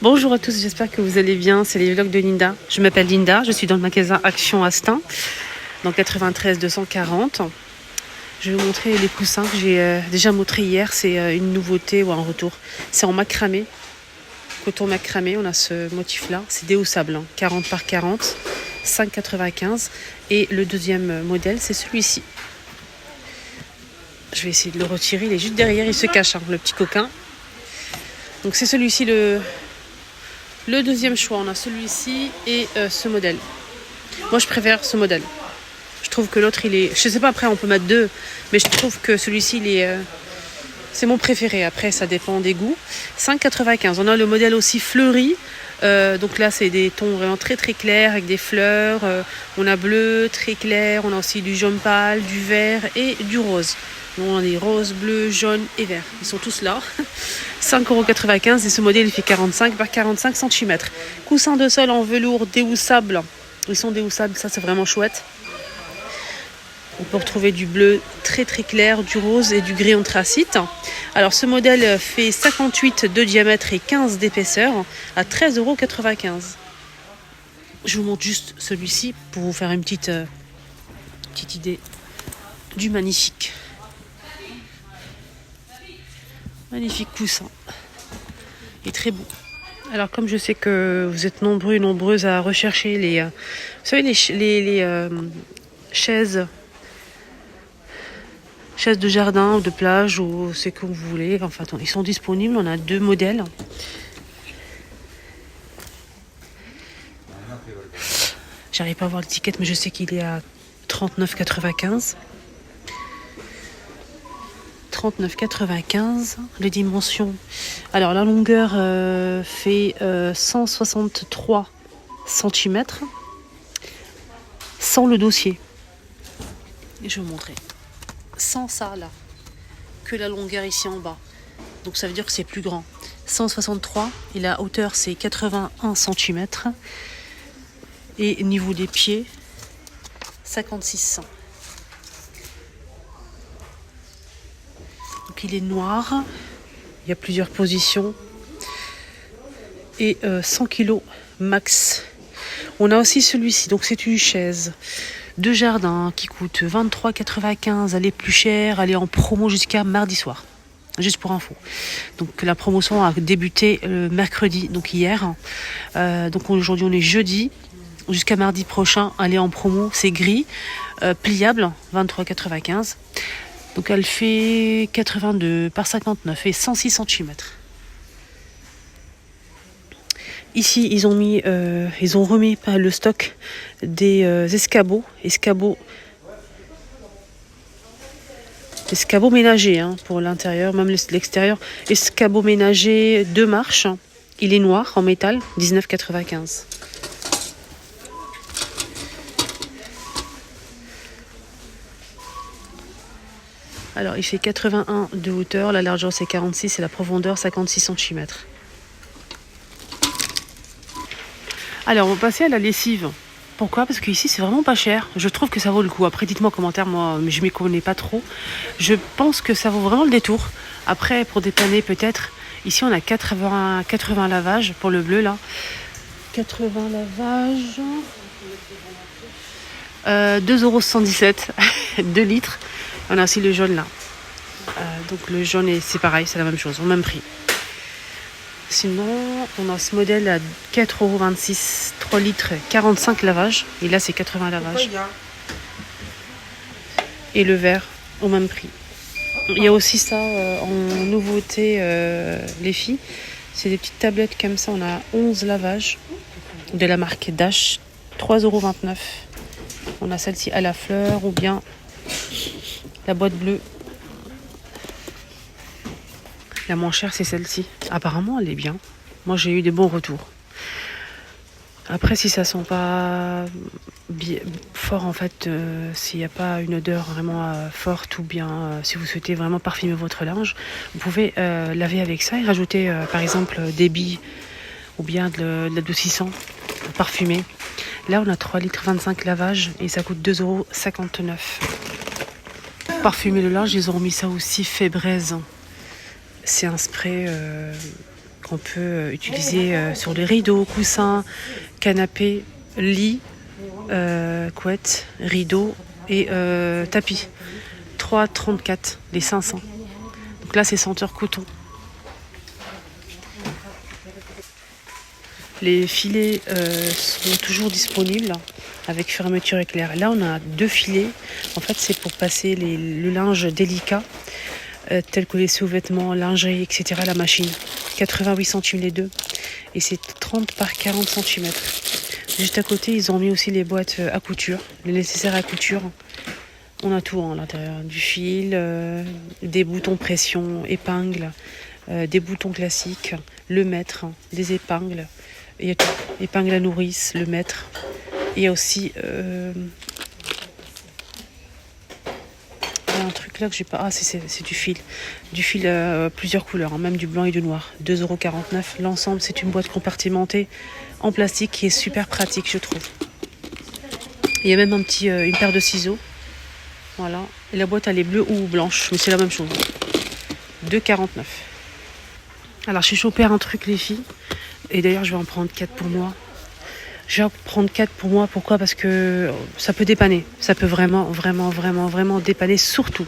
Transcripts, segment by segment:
Bonjour à tous, j'espère que vous allez bien. C'est les vlogs de Linda. Je m'appelle Linda, je suis dans le magasin Action Astin, dans 93 240. Je vais vous montrer les coussins que j'ai déjà montré hier. C'est une nouveauté ou un retour. C'est en macramé, coton macramé. On a ce motif-là. C'est déhaussable, 40 par 40, 5,95. Et le deuxième modèle, c'est celui-ci. Je vais essayer de le retirer. Il est juste derrière, il se cache, le petit coquin. Donc c'est celui-ci le deuxième choix. On a celui-ci et ce modèle. Moi je préfère ce modèle. Je trouve que l'autre il est... Je sais pas, après on peut mettre deux. Mais je trouve que celui-ci il est... c'est mon préféré. Après ça dépend des goûts. 5,95. On a le modèle aussi fleuri. Donc là c'est des tons vraiment très très clairs avec des fleurs. On a bleu très clair. On a aussi du jaune pâle, du vert et du rose. Donc on a des roses, bleus, jaunes et verts. Ils sont tous là. 5,95 € et ce modèle il fait 45 par 45 cm. Coussin de sol en velours déhoussable. Ils sont déhoussables, ça c'est vraiment chouette. On peut retrouver du bleu très très clair, du rose et du gris anthracite. Alors ce modèle fait 58 de diamètre et 15 d'épaisseur à 13,95 €. Je vous montre juste celui-ci pour vous faire une petite idée du magnifique. Magnifique coussin. Il est très beau. Alors comme je sais que vous êtes nombreux et nombreuses à rechercher les, vous savez les chaises de jardin ou de plage ou c'est que vous voulez. Enfin, ils sont disponibles. On a deux modèles. J'arrive pas à voir l'étiquette, mais je sais qu'il est à 39,95. 39,95. Les dimensions. Alors la longueur fait 163 cm sans le dossier. Et je vais vous montrer. Sans ça là, que la longueur ici en bas. Donc ça veut dire que c'est plus grand. 163 et la hauteur c'est 81 cm. Et niveau des pieds, 56. Donc il est noir. Il y a plusieurs positions. Et 100 kg max. On a aussi celui-ci. Donc c'est une chaise de jardin qui coûte 23,95. Elle est plus chère. Elle est en promo jusqu'à mardi soir. Juste pour info. Donc la promotion a débuté le mercredi, donc hier. Donc aujourd'hui on est jeudi. Jusqu'à mardi prochain, elle est en promo. C'est gris, pliable, 23,95. Donc elle fait 82 par 59 et 106 cm. Ici, ils ont remis le stock des escabeaux ménagers pour l'intérieur, même l'extérieur. Escabeau ménager 2 marches. Il est noir en métal, 19,95. Alors, il fait 81 de hauteur, la largeur c'est 46 et la profondeur 56 cm. Alors, on va passer à la lessive. Pourquoi ? Parce qu'ici, c'est vraiment pas cher. Je trouve que ça vaut le coup. Après, dites-moi en commentaire, moi, je m'y connais pas trop. Je pense que ça vaut vraiment le détour. Après, pour dépanner peut-être, ici, on a 80 lavages pour le bleu, là. 80 lavages. 2,77 €, 2 litres. On a aussi le jaune là. Donc le jaune, c'est pareil, c'est la même chose, au même prix. Sinon, on a ce modèle à 4,26 €, 3 litres, 45 lavages. Et là, c'est 80 lavages. Et le vert, au même prix. Il y a aussi ça en nouveauté, les filles. C'est des petites tablettes comme ça. On a 11 lavages de la marque Dash, 3,29 €. On a celle-ci à la fleur ou bien la boîte bleue. La moins chère, c'est celle-ci. Apparemment, elle est bien. Moi, j'ai eu des bons retours. Après, si ça sent pas fort, en fait, s'il n'y a pas une odeur vraiment forte ou bien si vous souhaitez vraiment parfumer votre linge, vous pouvez laver avec ça et rajouter, par exemple, des billes ou bien de l'adoucissant parfumé. Là, on a 3 litres 25 lavages et ça coûte 2,59 €. Parfumer le linge, ils ont mis ça aussi fait braise. C'est un spray qu'on peut utiliser sur les rideaux, coussins, canapés, lits, couettes, rideaux et tapis. 3,34 les 500. Donc là, c'est senteur coton. Les filets sont toujours disponibles avec fermeture éclair. Là, on a 2 filets. En fait, c'est pour passer le linge délicat, tel que les sous-vêtements, lingerie, etc. à la machine. 88 centimes les deux. Et c'est 30 par 40 cm. Juste à côté, ils ont mis aussi les boîtes à couture, les nécessaires à couture. On a tout à l'intérieur. Du fil, des boutons pression, épingles, des boutons classiques, le mètre, des épingles. Il y a tout. Épingle à nourrice, le mètre. Il y a aussi un truc là que j'ai pas. Ah, c'est du fil. Du fil plusieurs couleurs, hein, même du blanc et du noir. 2,49 €. L'ensemble, c'est une boîte compartimentée en plastique qui est super pratique, je trouve. Il y a même une paire de ciseaux. Voilà. Et la boîte, elle est bleue ou blanche, mais c'est la même chose. 2,49 €. Alors, je suis chopée un truc, les filles. Et d'ailleurs, je vais en prendre 4 pour moi. Je vais en prendre 4 pour moi. Pourquoi ? Parce que ça peut dépanner. Ça peut vraiment dépanner. Surtout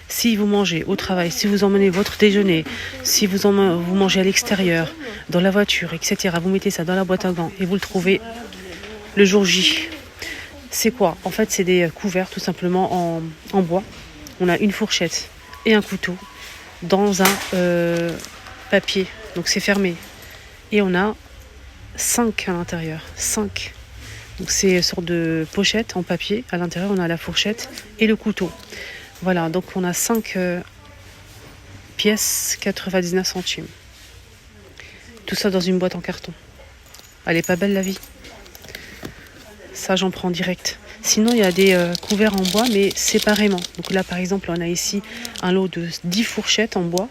si vous mangez au travail, si vous emmenez votre déjeuner, si vous mangez à l'extérieur, dans la voiture, etc. Vous mettez ça dans la boîte à gants et vous le trouvez le jour J. C'est quoi ? En fait, c'est des couverts tout simplement en bois. On a une fourchette et un couteau dans un papier. Donc c'est fermé. Et on a 5 à l'intérieur. 5. Donc c'est une sorte de pochette en papier. À l'intérieur, on a la fourchette et le couteau. Voilà, donc on a 5 pièces, 99 centimes. Tout ça dans une boîte en carton. Elle est pas belle la vie. Ça, j'en prends direct. Sinon, il y a des couverts en bois, mais séparément. Donc là, par exemple, on a ici un lot de 10 fourchettes en bois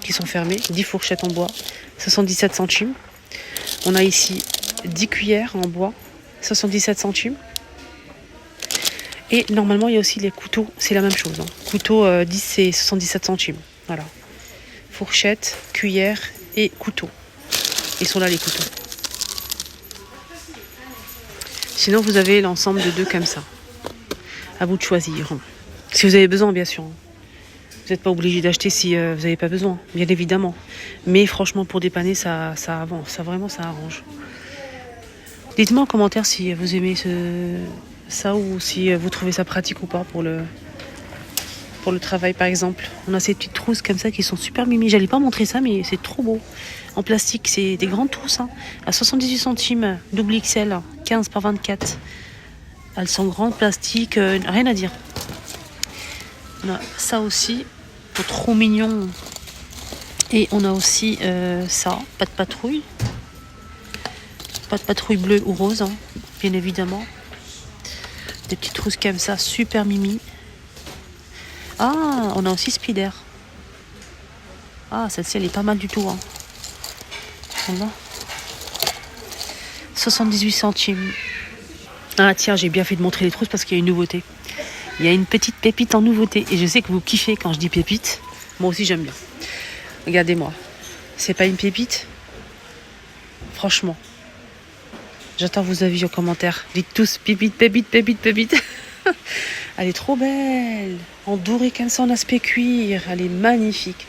qui sont fermées. 10 fourchettes en bois, 77 centimes. On a ici 10 cuillères en bois, 77 centimes. Et normalement, il y a aussi les couteaux, c'est la même chose. Hein. Couteau 10, c'est 77 centimes. Voilà. Fourchette, cuillère et couteau. Ils sont là, les couteaux. Sinon, vous avez l'ensemble de 2 comme ça. À vous de choisir. Si vous avez besoin, bien sûr. Vous n'êtes pas obligé d'acheter si vous n'avez pas besoin, bien évidemment. Mais franchement, pour dépanner, ça avance. Ça arrange. Dites-moi en commentaire si vous aimez ça ou si vous trouvez ça pratique ou pas pour le travail, par exemple. On a ces petites trousses comme ça qui sont super mimi. J'allais pas montrer ça, mais c'est trop beau. En plastique, c'est des grandes trousses. Hein. À 78 centimes, double XL, 15 par 24. Elles sont grandes, plastique, rien à dire. On a ça aussi, trop mignon. Et on a aussi ça, pas de patrouille. Pas de patrouille bleue ou rose, hein, bien évidemment. Des petites trousses comme ça, super mimi. Ah, on a aussi Spider. Ah, celle-ci, elle est pas mal du tout. Hein. Voilà. 78 centimes. Ah, tiens, j'ai bien fait de montrer les trousses parce qu'il y a une nouveauté. Il y a une petite pépite en nouveauté. Et je sais que vous kiffez quand je dis pépite. Moi aussi, j'aime bien. Regardez-moi. C'est pas une pépite ? Franchement. J'attends vos avis en commentaire. Dites tous pépite, pépite, pépite, pépite. Elle est trop belle. En doré comme ça, en aspect cuir. Elle est magnifique.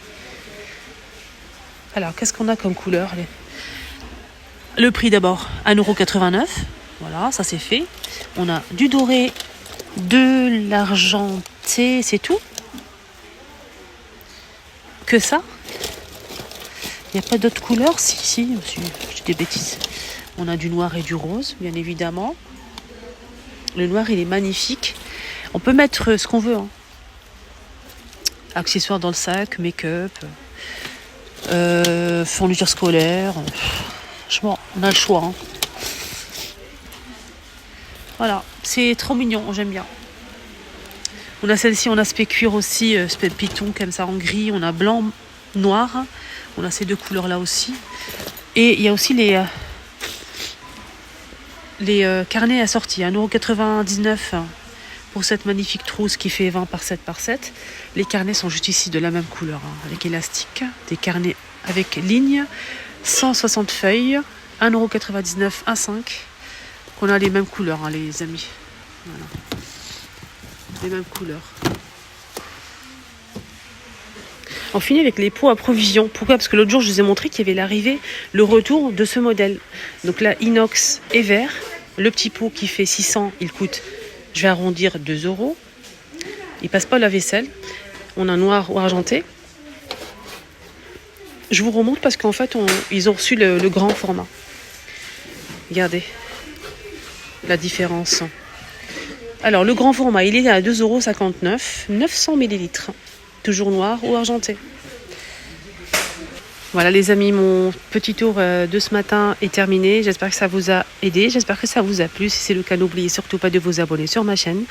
Alors, qu'est-ce qu'on a comme couleur ? Le prix d'abord, 1,89 €. Voilà, ça c'est fait. On a du doré, de l'argenté, c'est tout. Que ça ? Il n'y a pas d'autres couleurs ? Si, j'ai des bêtises. On a du noir et du rose, bien évidemment. Le noir, il est magnifique. On peut mettre ce qu'on veut. Hein. Accessoires dans le sac, make-up, fourniture scolaire. Franchement, on a le choix. Hein. Voilà, c'est trop mignon, j'aime bien. On a celle-ci en aspect cuir aussi, aspect python comme ça en gris. On a blanc, noir. On a ces 2 couleurs-là aussi. Et il y a aussi les carnets assortis, 1,99 € pour cette magnifique trousse qui fait 20 par 7 par 7. Les carnets sont juste ici de la même couleur, hein, avec élastique. Des carnets avec ligne, 160 feuilles, 1,99 € à 5. On a les mêmes couleurs, hein, les amis. Voilà. Les mêmes couleurs. On finit avec les pots à provision. Pourquoi? Parce que l'autre jour, je vous ai montré qu'il y avait l'arrivée, le retour de ce modèle. Donc là, inox et verre. Le petit pot qui fait 600, il coûte, je vais arrondir, 2 €. Il passe pas la vaisselle. On a noir ou argenté. Je vous remonte parce qu'en fait, ils ont reçu le grand format. Regardez la différence. Alors, le grand format, il est à 2,59 €, 900 ml. Toujours noir ou argenté. Voilà les amis, mon petit tour de ce matin est terminé. J'espère que ça vous a aidé, j'espère que ça vous a plu. Si c'est le cas, n'oubliez surtout pas de vous abonner sur ma chaîne.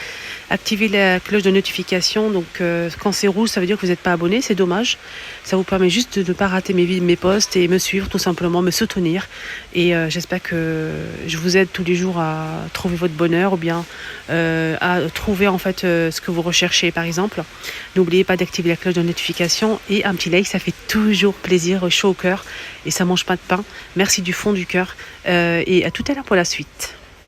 Activez la cloche de notification. Donc quand c'est rouge, ça veut dire que vous n'êtes pas abonné, c'est dommage. Ça vous permet juste de ne pas rater mes posts et me suivre, tout simplement, me soutenir. Et j'espère que je vous aide tous les jours à trouver votre bonheur ou bien à trouver en fait ce que vous recherchez par exemple. N'oubliez pas d'activer la cloche de notification et un petit like, ça fait toujours plaisir, chaud au cœur et ça mange pas de pain. Merci du fond du cœur et à tout à l'heure pour la suite.